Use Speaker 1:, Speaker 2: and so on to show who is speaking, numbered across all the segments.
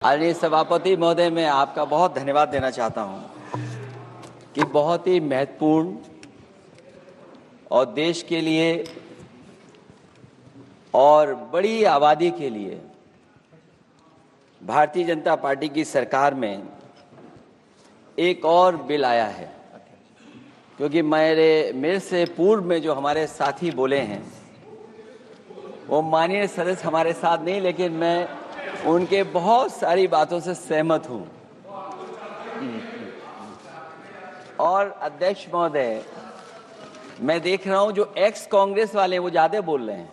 Speaker 1: आदरणीय सभापति महोदय, मैं आपका बहुत धन्यवाद देना चाहता हूं कि बहुत ही महत्वपूर्ण और देश के लिए और बड़ी आबादी के लिए भारतीय जनता पार्टी की सरकार में एक और बिल आया है। क्योंकि मेरे से पूर्व में जो हमारे साथी बोले हैं वो माननीय सदस्य हमारे साथ नहीं, लेकिन मैं उनके बहुत सारी बातों से सहमत हूं। और अध्यक्ष महोदय, मैं देख रहा हूं जो एक्स कांग्रेस वाले हैं वो ज्यादा बोल रहे हैं।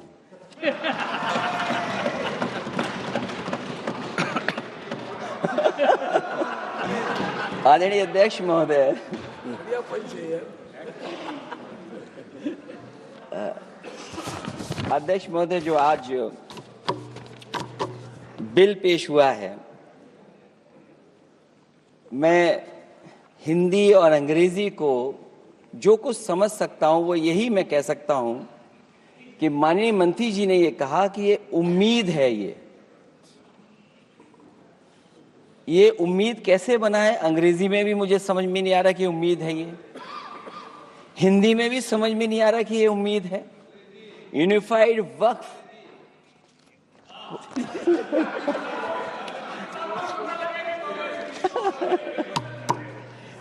Speaker 1: आदरणीय अध्यक्ष महोदय, अध्यक्ष महोदय, जो आज बिल पेश हुआ है, मैं हिंदी और अंग्रेजी को जो कुछ समझ सकता हूं वो यही मैं कह सकता हूं कि माननीय मंत्री जी ने ये कहा कि ये उम्मीद है। ये उम्मीद कैसे बना है, अंग्रेजी में भी मुझे समझ में नहीं आ रहा कि उम्मीद है, ये हिंदी में भी समझ में नहीं आ रहा कि ये उम्मीद है। यूनिफाइड वक्फ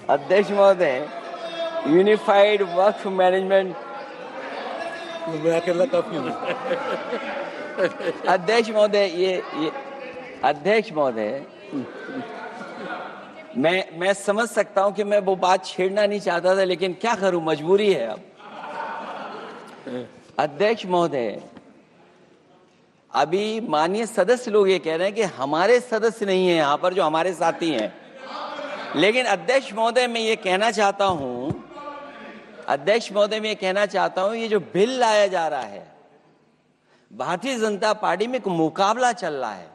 Speaker 1: अध्यक्ष महोदय, यूनिफाइड वक्फ मैनेजमेंट,
Speaker 2: मैं अकेला काफी हूँ।
Speaker 1: अध्यक्ष महोदय, ये अध्यक्ष महोदय, मैं समझ सकता हूं कि मैं वो बात छेड़ना नहीं चाहता था, लेकिन क्या करूं, मजबूरी है अब। अध्यक्ष महोदय, अभी माननीय सदस्य लोग ये कह रहे हैं कि हमारे सदस्य नहीं है यहां पर जो हमारे साथी हैं, लेकिन अध्यक्ष महोदय मैं ये कहना चाहता हूं, अध्यक्ष महोदय मैं ये कहना चाहता हूं, ये जो बिल लाया जा रहा है, भारतीय जनता पार्टी में एक मुकाबला चल रहा है।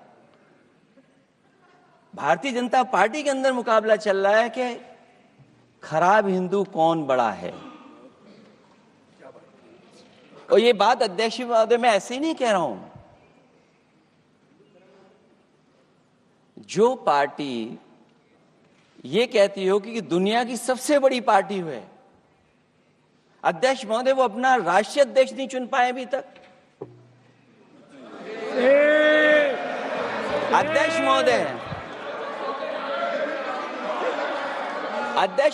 Speaker 1: भारतीय जनता पार्टी के अंदर मुकाबला चल रहा है कि खराब हिंदू कौन बड़ा है। और ये बात अध्यक्ष महोदय मैं ऐसे ही नहीं कह रहा हूं। जो पार्टी ये कहती हो कि दुनिया की सबसे बड़ी पार्टी है, अध्यक्ष महोदय वो अपना राष्ट्रीय अध्यक्ष नहीं चुन पाए अभी तक। अध्यक्ष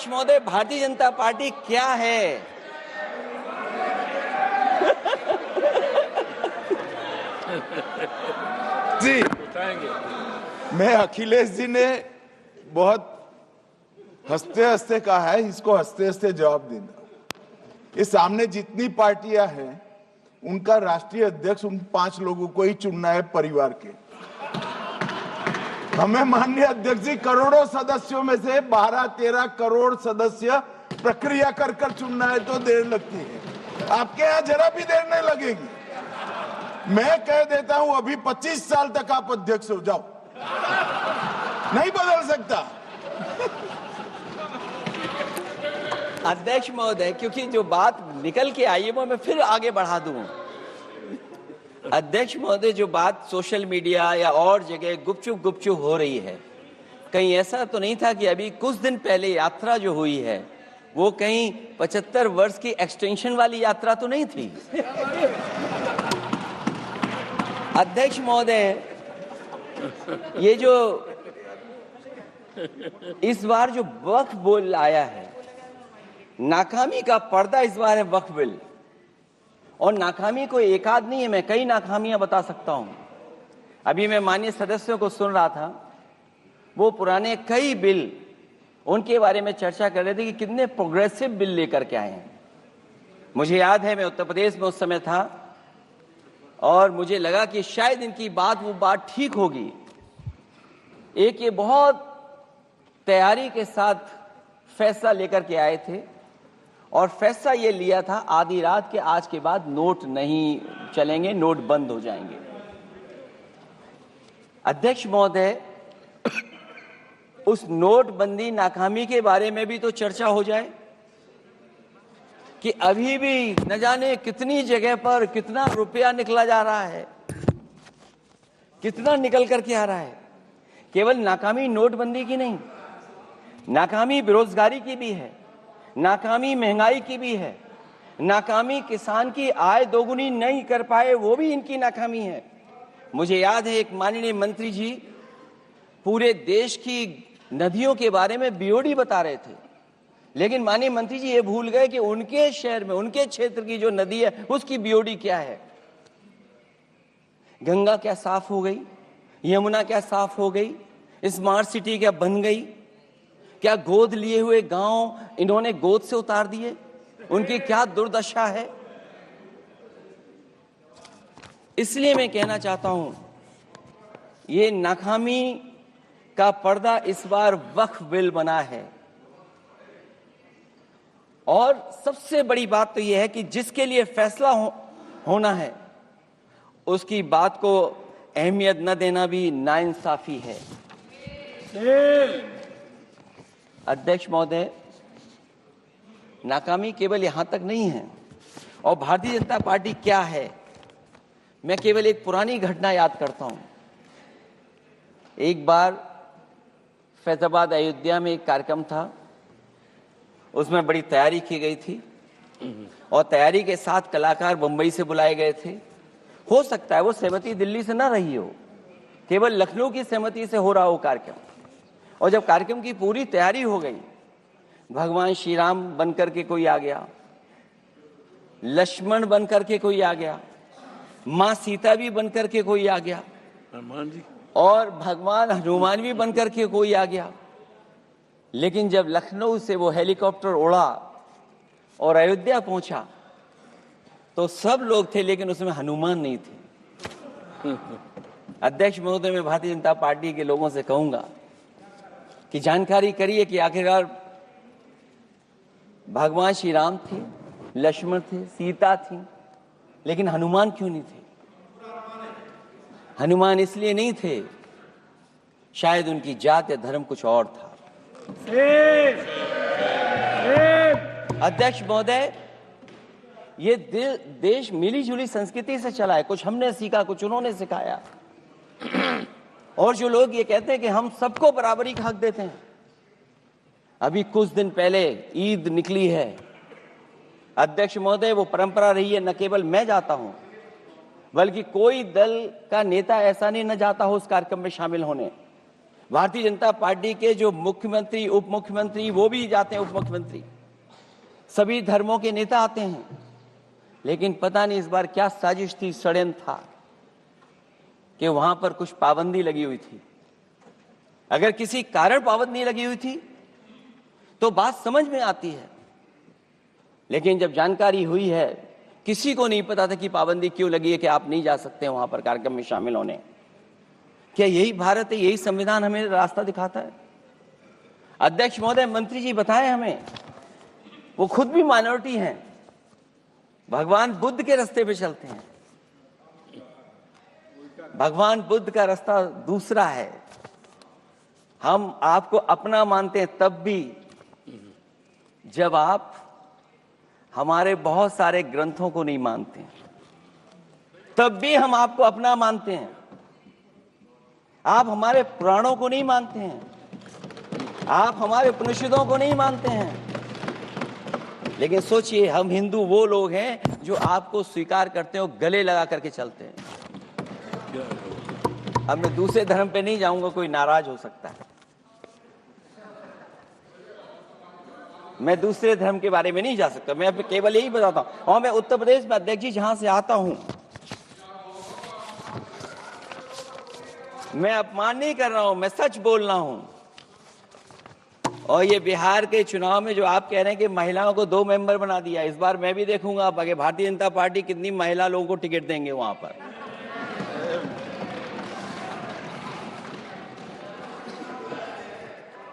Speaker 1: महोदय, भारतीय जनता पार्टी क्या है?
Speaker 2: जी,
Speaker 3: मैं अखिलेश जी ने बहुत हंसते हंसते कहा है, इसको हंसते हंसते जवाब देना। ये सामने जितनी पार्टियां हैं उनका राष्ट्रीय अध्यक्ष उन 5 लोगों को ही चुनना है परिवार के। हमें माननीय अध्यक्ष जी करोड़ों सदस्यों में से 12-13 करोड़ सदस्य प्रक्रिया कर कर चुनना है तो देर लगती है। आपके यहाँ जरा भी देर नहीं लगेगी। मैं कह देता हूं अभी 25 साल तक आप अध्यक्ष हो जाओ, नहीं बदल सकता।
Speaker 1: अध्यक्ष महोदय, क्योंकि जो बात निकल के आई है वो मैं फिर आगे बढ़ा दूं। अध्यक्ष महोदय, जो बात सोशल मीडिया या और जगह गुपचुप हो रही है, कहीं ऐसा तो नहीं था कि अभी कुछ दिन पहले यात्रा जो हुई है वो कहीं 75 वर्ष की एक्सटेंशन वाली यात्रा तो नहीं थी। अध्यक्ष महोदय, ये जो इस बार जो वक्फ बिल आया है, नाकामी का पर्दा इस बार है वक्फ बिल। और नाकामी कोई एक आध नहीं है, मैं कई नाकामियां बता सकता हूं। अभी मैं माननीय सदस्यों को सुन रहा था, वो पुराने कई बिल उनके बारे में चर्चा कर रहे थे कि कितने प्रोग्रेसिव बिल लेकर के आए हैं। मुझे याद है मैं उत्तर प्रदेश में उस समय था और मुझे लगा कि शायद इनकी वो बात ठीक होगी। एक ये बहुत तैयारी के साथ फैसला लेकर के आए थे और फैसला ये लिया था आधी रात के आज के बाद नोट नहीं चलेंगे, नोट बंद हो जाएंगे। अध्यक्ष महोदय, उस नोटबंदी नाकामी के बारे में भी तो चर्चा हो जाए कि अभी भी न जाने कितनी जगह पर कितना रुपया निकला जा रहा है, कितना निकल करके आ रहा है। केवल नाकामी नोटबंदी की नहीं, नाकामी बेरोजगारी की भी है, नाकामी महंगाई की भी है, नाकामी किसान की आय दोगुनी नहीं कर पाए वो भी इनकी नाकामी है। मुझे याद है एक माननीय मंत्री जी पूरे देश की नदियों के बारे में बीओडी बता रहे थे, लेकिन माननीय मंत्री जी ये भूल गए कि उनके शहर में, उनके क्षेत्र की जो नदी है उसकी बीओडी क्या है। गंगा क्या साफ हो गई, यमुना क्या साफ हो गई, स्मार्ट सिटी क्या बन गई, क्या गोद लिए हुए गांव इन्होंने गोद से उतार दिए, उनकी क्या दुर्दशा है। इसलिए मैं कहना चाहता हूं, ये नाकामी का पर्दा इस बार वक्फ बिल बना है। और सबसे बड़ी बात तो यह है कि जिसके लिए फैसला होना है उसकी बात को अहमियत न देना भी नाइंसाफी है। अध्यक्ष महोदय, नाकामी केवल यहां तक नहीं है। और भारतीय जनता पार्टी क्या है, मैं केवल एक पुरानी घटना याद करता हूं। एक बार फैजाबाद अयोध्या में एक कार्यक्रम था, उसमें बड़ी तैयारी की गई थी और तैयारी के साथ कलाकार मुंबई से बुलाए गए थे। हो सकता है वो सहमति दिल्ली से ना रही हो, केवल लखनऊ की सहमति से हो रहा हो कार्यक्रम। और जब कार्यक्रम की पूरी तैयारी हो गई, भगवान श्री राम बनकर के कोई आ गया, लक्ष्मण बनकर के कोई आ गया, मां सीता भी बनकर के कोई आ गया,
Speaker 2: हनुमान जी,
Speaker 1: और भगवान हनुमान भी बनकर के कोई आ गया। लेकिन जब लखनऊ से वो हेलीकॉप्टर उड़ा और अयोध्या पहुंचा तो सब लोग थे, लेकिन उसमें हनुमान नहीं थे। अध्यक्ष महोदय, मैं भारतीय जनता पार्टी के लोगों से कहूंगा कि जानकारी करिए कि आखिरकार भगवान श्री राम थे, लक्ष्मण थे, सीता थी, लेकिन हनुमान क्यों नहीं थे? हनुमान इसलिए नहीं थे, शायद उनकी जात या धर्म कुछ और था। अध्यक्ष महोदय, ये देश मिली जुली संस्कृति से चला है। कुछ हमने सीखा, कुछ उन्होंने सिखाया। और जो लोग ये कहते हैं कि हम सबको बराबरी का हक देते हैं, अभी कुछ दिन पहले ईद निकली है। अध्यक्ष महोदय, वो परंपरा रही है, न केवल मैं जाता हूं बल्कि कोई दल का नेता ऐसा नहीं न जाता हो उस कार्यक्रम में शामिल होने। भारतीय जनता पार्टी के जो मुख्यमंत्री, उप मुख्यमंत्री, वो भी जाते हैं, उप मुख्यमंत्री, सभी धर्मों के नेता आते हैं। लेकिन पता नहीं इस बार क्या साजिश थी, षड्यंत्र था कि वहां पर कुछ पाबंदी लगी हुई थी। अगर किसी कारण पाबंदी लगी हुई थी तो बात समझ में आती है, लेकिन जब जानकारी हुई है, किसी को नहीं पता था कि पाबंदी क्यों लगी है कि आप नहीं जा सकते वहां पर कार्यक्रम में शामिल होने। क्या यही भारत है, यही संविधान हमें रास्ता दिखाता है? अध्यक्ष महोदय, मंत्री जी बताएं हमें, वो खुद भी माइनॉरिटी हैं, भगवान बुद्ध के रास्ते पे चलते हैं। भगवान बुद्ध का रास्ता दूसरा है। हम आपको अपना मानते हैं तब भी जब आप हमारे बहुत सारे ग्रंथों को नहीं मानते हैं, तब भी हम आपको अपना मानते हैं। आप हमारे पुराणों को नहीं मानते हैं, आप हमारे उपनिषदों को नहीं मानते हैं, लेकिन सोचिए, हम हिंदू वो लोग हैं जो आपको स्वीकार करते हैं और गले लगा करके चलते हैं। अब मैं दूसरे धर्म पे नहीं जाऊंगा, कोई नाराज हो सकता है। मैं दूसरे धर्म के बारे में नहीं जा सकता, मैं केवल यही बताता हूं। और मैं उत्तर प्रदेश में, अध्यक्ष जी, जहां से आता हूं, मैं अपमान नहीं कर रहा हूं, मैं सच बोल रहा हूं। और ये बिहार के चुनाव में जो आप कह रहे हैं कि महिलाओं को 2 मेंबर बना दिया, इस बार मैं भी देखूंगा आगे भारतीय जनता पार्टी कितनी महिला लोगों को टिकट देंगे वहां पर।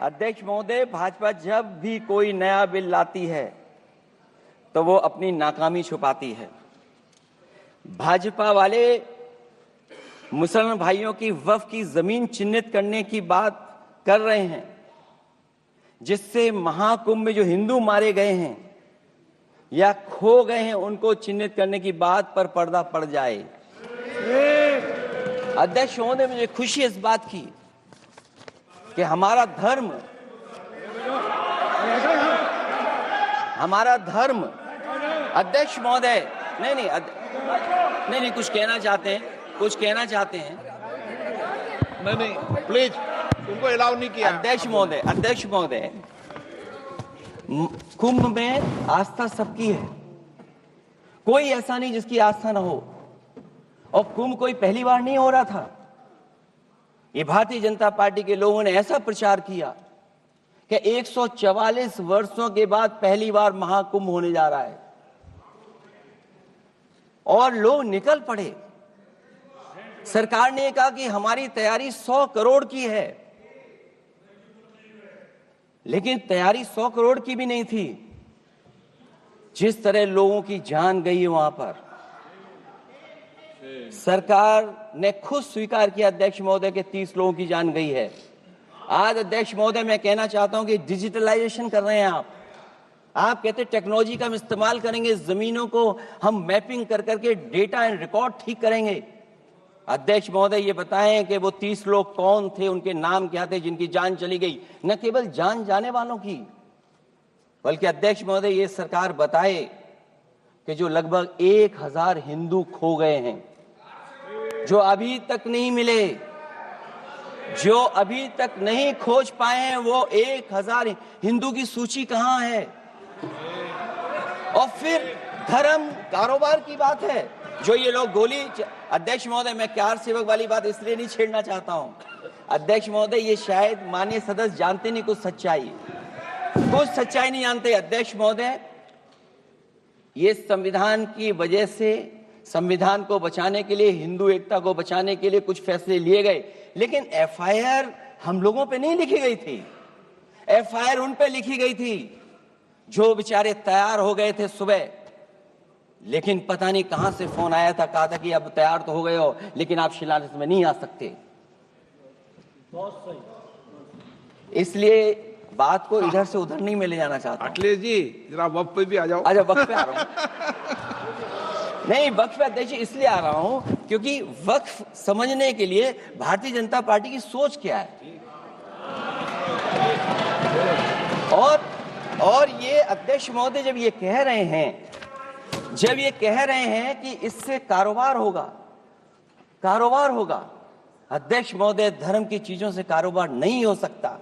Speaker 1: अध्यक्ष महोदय, भाजपा जब भी कोई नया बिल लाती है तो वो अपनी नाकामी छुपाती है। भाजपा वाले मुसलमान भाइयों की वक्फ की जमीन चिन्हित करने की बात कर रहे हैं, जिससे महाकुंभ में जो हिंदू मारे गए हैं या खो गए हैं उनको चिन्हित करने की बात पर पर्दा पड़ जाए। अध्यक्ष महोदय, मुझे खुशी इस बात की कि हमारा धर्म अध्यक्ष महोदय नहीं कुछ कहना चाहते हैं
Speaker 2: नहीं प्लीज, उनको अलाउ नहीं किया।
Speaker 1: अध्यक्ष महोदय कुंभ में आस्था सबकी है, कोई ऐसा नहीं जिसकी आस्था ना हो। और कुंभ कोई पहली बार नहीं हो रहा था। ये भारतीय जनता पार्टी के लोगों ने ऐसा प्रचार किया कि 144 वर्षों के बाद पहली बार महाकुंभ होने जा रहा है और लोग निकल पड़े। सरकार ने कहा कि हमारी तैयारी 100 करोड़ की है, लेकिन तैयारी 100 करोड़ की भी नहीं थी। जिस तरह लोगों की जान गई वहां पर, सरकार ने खुद स्वीकार किया अध्यक्ष महोदय के 30 लोगों की जान गई है। आज अध्यक्ष महोदय मैं कहना चाहता हूं कि डिजिटलाइजेशन कर रहे हैं आप कहते टेक्नोलॉजी का हम इस्तेमाल करेंगे, जमीनों को हम मैपिंग कर करके डेटा एंड रिकॉर्ड ठीक करेंगे। अध्यक्ष महोदय ये बताएं कि वो 30 लोग कौन थे, उनके नाम क्या थे जिनकी जान चली गई, न केवल जान जाने वालों की, बल्कि अध्यक्ष महोदय ये सरकार बताए कि जो लगभग 1000 हिंदू खो गए हैं, जो अभी तक नहीं मिले, जो अभी तक नहीं खोज पाए हैं, वो 1000 हिंदू की सूची कहां है। और फिर धर्म कारोबार की बात है, जो ये लोग गोली। अध्यक्ष महोदय मैं कार सेवक वाली बात इसलिए नहीं छेड़ना चाहता हूं, अध्यक्ष महोदय ये शायद माननीय सदस्य जानते नहीं कुछ सच्चाई नहीं जानते। अध्यक्ष महोदय ये संविधान की वजह से, संविधान को बचाने के लिए, हिंदू एकता को बचाने के लिए कुछ फैसले लिए गए, लेकिन एफआईआर हम लोगों पे नहीं लिखी गई थी। एफआईआर उन पे लिखी गई थी जो बेचारे तैयार हो गए थे सुबह, लेकिन पता नहीं कहां से फोन आया था, कहा था कि अब तैयार तो हो गए हो लेकिन आप शिलान्यास में नहीं आ सकते। इसलिए बात को इधर से उधर नहीं में ले जाना चाहता।
Speaker 2: अखिलेश जी जरा वक्त पे भी आ जाओ।
Speaker 1: अच्छा वक्त पे आ रहा हूं। नहीं, वक्फ पे अध्यक्ष इसलिए आ रहा हूं क्योंकि वक्फ समझने के लिए भारतीय जनता पार्टी की सोच क्या है। और ये अध्यक्ष महोदय जब ये कह रहे हैं कि इससे कारोबार होगा, अध्यक्ष महोदय धर्म की चीजों से कारोबार नहीं हो सकता।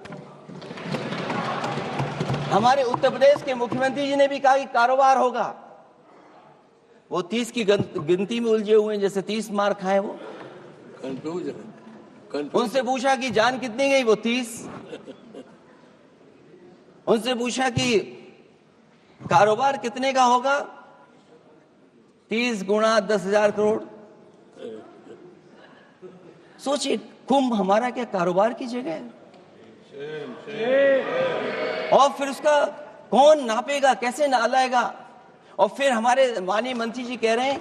Speaker 1: हमारे उत्तर प्रदेश के मुख्यमंत्री जी ने भी कहा कि कारोबार होगा। वो 30 की गिनती में उलझे हुए हैं, जैसे 30 मार खाए वो। उनसे पूछा कि जान कितनी गई, वो 30। उनसे पूछा कि कारोबार कितने का होगा, 30 गुणा 10,000 करोड़। सोचिए, कुंभ हमारा क्या कारोबार की जगह है? और फिर उसका कौन नापेगा, कैसे नालाएगा? और फिर हमारे माननीय मंत्री जी कह रहे हैं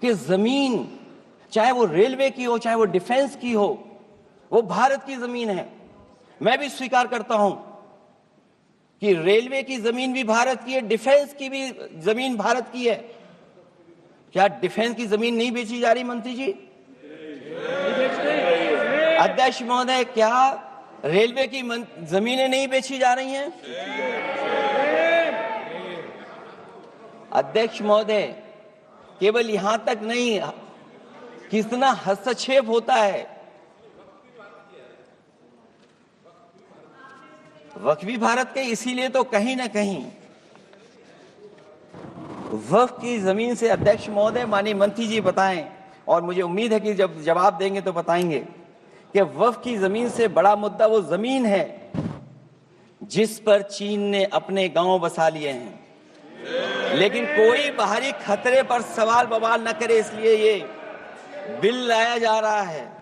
Speaker 1: कि जमीन, चाहे वो रेलवे की हो, चाहे वो डिफेंस की हो, वो भारत की जमीन है। मैं भी स्वीकार करता हूं कि रेलवे की जमीन भी भारत की है, डिफेंस की भी जमीन भारत की है। क्या डिफेंस की जमीन नहीं बेची जा रही मंत्री जी? अध्यक्ष महोदय, क्या रेलवे की जमीनें नहीं बेची जा रही हैं? अध्यक्ष महोदय, केवल यहां तक नहीं, कितना हस्तक्षेप होता है। वक्फ भी भारत के, इसीलिए तो कहीं ना कहीं वक्फ की जमीन से, अध्यक्ष महोदय माननीय मंत्री जी बताएं, और मुझे उम्मीद है कि जब जवाब देंगे तो बताएंगे कि वक्फ की जमीन से बड़ा मुद्दा वो जमीन है जिस पर चीन ने अपने गांव बसा लिए हैं, लेकिन कोई बाहरी खतरे पर सवाल बवाल न करे, इसलिए ये बिल लाया जा रहा है।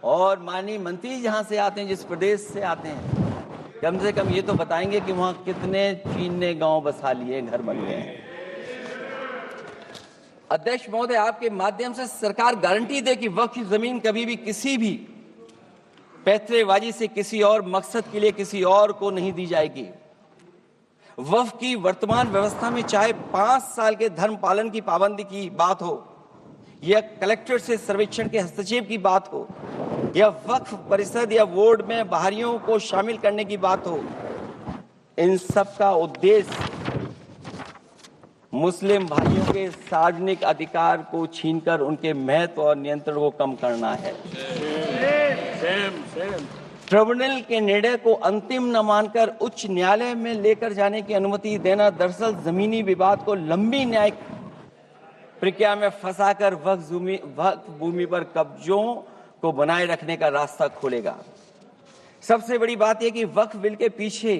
Speaker 1: और माननीय मंत्री जहां से आते हैं, जिस प्रदेश से आते हैं, कम से कम ये तो बताएंगे कि वहां कितने चीन ने गांव बसा लिए, घर बन गए हैं। अध्यक्ष महोदय, आपके माध्यम से सरकार गारंटी दे कि वक्फ की जमीन कभी भी किसी भी पैतरेबाजी से किसी और मकसद के लिए किसी और को नहीं दी जाएगी। वक्फ की वर्तमान व्यवस्था में चाहे 5 साल के धर्म पालन की पाबंदी की बात हो या कलेक्टर से सर्वेक्षण के हस्तक्षेप की बात हो, या वक्फ परिषद या बोर्ड में बाहरियों को शामिल करने की बात हो, इन सब का उद्देश्य मुस्लिम भाइयों के सार्वजनिक अधिकार को छीनकर उनके महत्व और नियंत्रण को कम करना है। ट्रिब्यूनल के निर्णय को अंतिम न मानकर उच्च न्यायालय में लेकर जाने की अनुमति देना दरअसल जमीनी विवाद को लंबी न्यायिक प्रक्रिया में फंसाकर वक्फ भूमि पर कब्जों को बनाए रखने का रास्ता खोलेगा। सबसे बड़ी बात यह कि वक्फ बिल के पीछे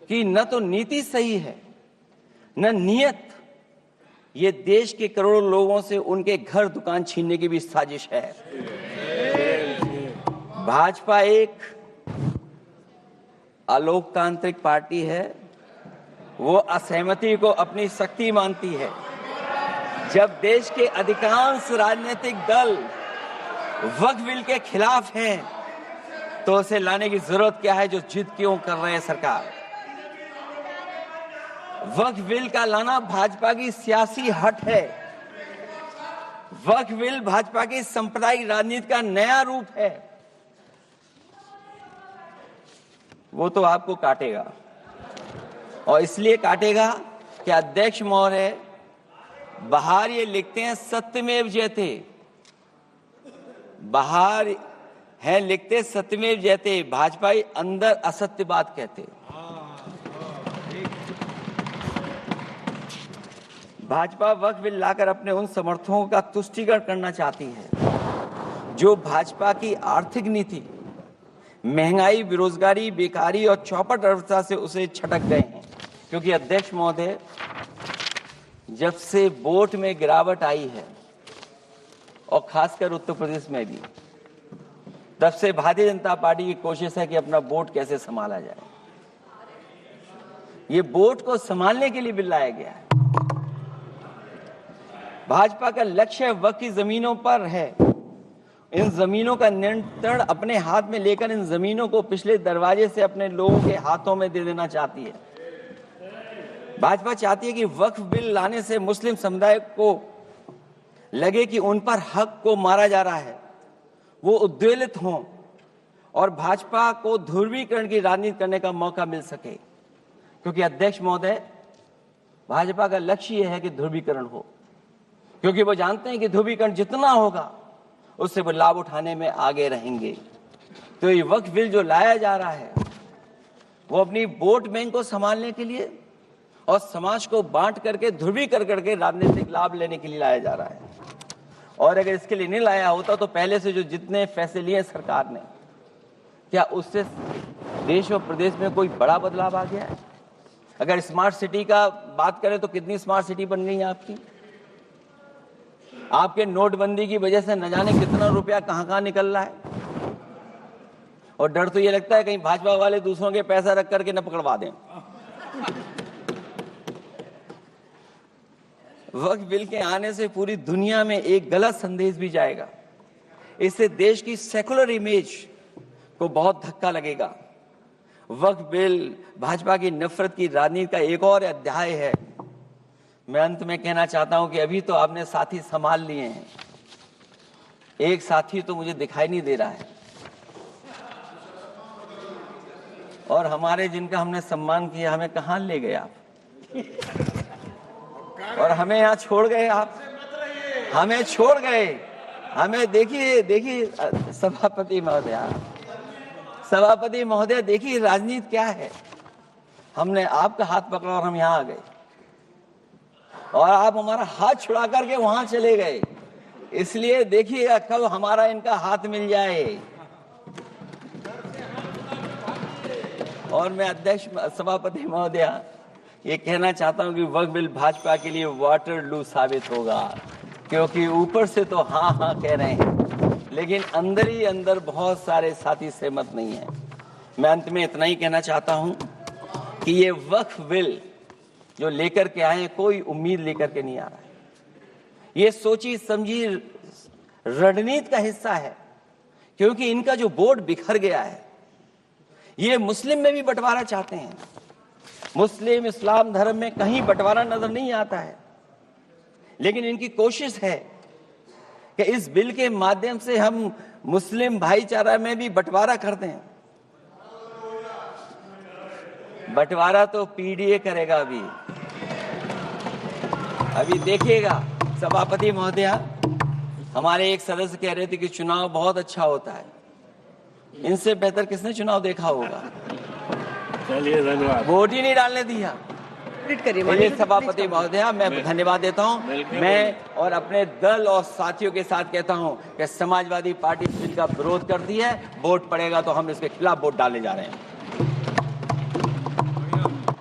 Speaker 1: की न तो नीति सही है न नीयत, ये देश के करोड़ों लोगों से उनके घर दुकान छीनने की भी साजिश है। भाजपा एक अलोकतांत्रिक पार्टी है, वो असहमति को अपनी शक्ति मानती है। जब देश के अधिकांश राजनीतिक दल वक्फ बिल के खिलाफ हैं, तो उसे लाने की जरूरत क्या है जो जिद क्यों कर रहे हैं सरकार। वक्फ बिल का लाना भाजपा की सियासी हट है। वक्फ बिल भाजपा की सांप्रदायिक राजनीति का नया रूप है। वो तो आपको काटेगा, और इसलिए काटेगा कि अध्यक्ष महोदय बाहर ये लिखते हैं सत्यमेव जयते, बाहर है लिखते सत्यमेव जयते, भाजपा अंदर असत्य बात कहते। भाजपा वक्फ बिल लाकर अपने उन समर्थकों का तुष्टीकरण करना चाहती है जो भाजपा की आर्थिक नीति, महंगाई, बेरोजगारी, बेकारी और चौपट अर्थव्यवस्था से उसे छटक गए हैं। क्योंकि अध्यक्ष महोदय, जब से वोट में गिरावट आई है और खासकर उत्तर प्रदेश में भी, तब से भारतीय जनता पार्टी की कोशिश है कि अपना वोट कैसे संभाला जाए। ये वोट को संभालने के लिए बिल लाया गया है। भाजपा का लक्ष्य वक्फ की जमीनों पर है। इन जमीनों का नियंत्रण अपने हाथ में लेकर इन जमीनों को पिछले दरवाजे से अपने लोगों के हाथों में दे देना चाहती है। भाजपा चाहती है कि वक्फ बिल लाने से मुस्लिम समुदाय को लगे कि उन पर हक को मारा जा रहा है, वो उद्वेलित हों और भाजपा को ध्रुवीकरण की राजनीति करने का मौका मिल सके। क्योंकि अध्यक्ष महोदय, भाजपा का लक्ष्य यह है कि ध्रुवीकरण हो, क्योंकि वो जानते हैं कि ध्रुवीकरण जितना होगा उससे वो लाभ उठाने में आगे रहेंगे। तो ये वक्फ बिल जो लाया जा रहा है वो अपनी वोट बैंक को संभालने के लिए और समाज को बांट करके ध्रुवीकरण करके राजनीतिक लाभ लेने के लिए लाया जा रहा है। और अगर इसके लिए नहीं लाया होता तो पहले से जो जितने फैसले लिए सरकार ने, क्या उससे देश और प्रदेश में कोई बड़ा बदलाव आ गया है? अगर स्मार्ट सिटी का बात करें तो कितनी स्मार्ट सिटी बन गई है आपकी? आपके नोटबंदी की वजह से न जाने कितना रुपया कहां निकल रहा है। और डर तो ये लगता है कहीं भाजपा वाले दूसरों के पैसा रख करके न पकड़वा दें। वक्फ बिल के आने से पूरी दुनिया में एक गलत संदेश भी जाएगा। इससे देश की सेकुलर इमेज को बहुत धक्का लगेगा। वक्फ बिल भाजपा की नफरत की राजनीति का एक और अध्याय है। मैं अंत में कहना चाहता हूं कि अभी तो आपने साथी संभाल लिए हैं, एक साथी तो मुझे दिखाई नहीं दे रहा है। और हमारे जिनका हमने सम्मान किया, हमें कहां ले गए आप? और हमें यहाँ छोड़ गए आप, हमें छोड़ गए। हमें देखिए सभापति महोदय देखिए राजनीति क्या है। हमने आपका हाथ पकड़ा और हम यहाँ आ गए, और आप हमारा हाथ छुड़ा करके वहां चले गए। इसलिए देखिए कब हमारा इनका हाथ मिल जाए। और मैं अध्यक्ष सभापति महोदय ये कहना चाहता हूं कि वक्फ बिल भाजपा के लिए वाटरलू साबित होगा, क्योंकि ऊपर से तो हाँ हाँ कह रहे हैं, लेकिन अंदर ही अंदर बहुत सारे साथी सहमत नहीं है। मैं अंत में इतना ही कहना चाहता हूं कि ये वक्फ बिल जो लेकर के आए, कोई उम्मीद लेकर के नहीं आ रहा है। ये सोची समझी रणनीति का हिस्सा है, क्योंकि इनका जो बोर्ड बिखर गया है, ये मुस्लिम में भी बंटवारा चाहते हैं। मुस्लिम इस्लाम धर्म में कहीं बंटवारा नजर नहीं आता है, लेकिन इनकी कोशिश है कि इस बिल के माध्यम से हम मुस्लिम भाईचारा में भी बंटवारा करते हैं। बंटवारा तो पीडीए करेगा। अभी देखिएगा। सभापति महोदया, हमारे एक सदस्य कह रहे थे कि चुनाव बहुत अच्छा होता है। इनसे बेहतर किसने चुनाव देखा होगा?
Speaker 2: चलिए, धन्यवाद।
Speaker 1: वोट ही नहीं डालने दिया। चलिए सभापति महोदया, मैं धन्यवाद देता हूं। मैं और अपने दल और साथियों के साथ कहता हूं कि समाजवादी पार्टी बिल का विरोध करती है। वोट पड़ेगा तो हम इसके खिलाफ वोट डालने जा रहे हैं।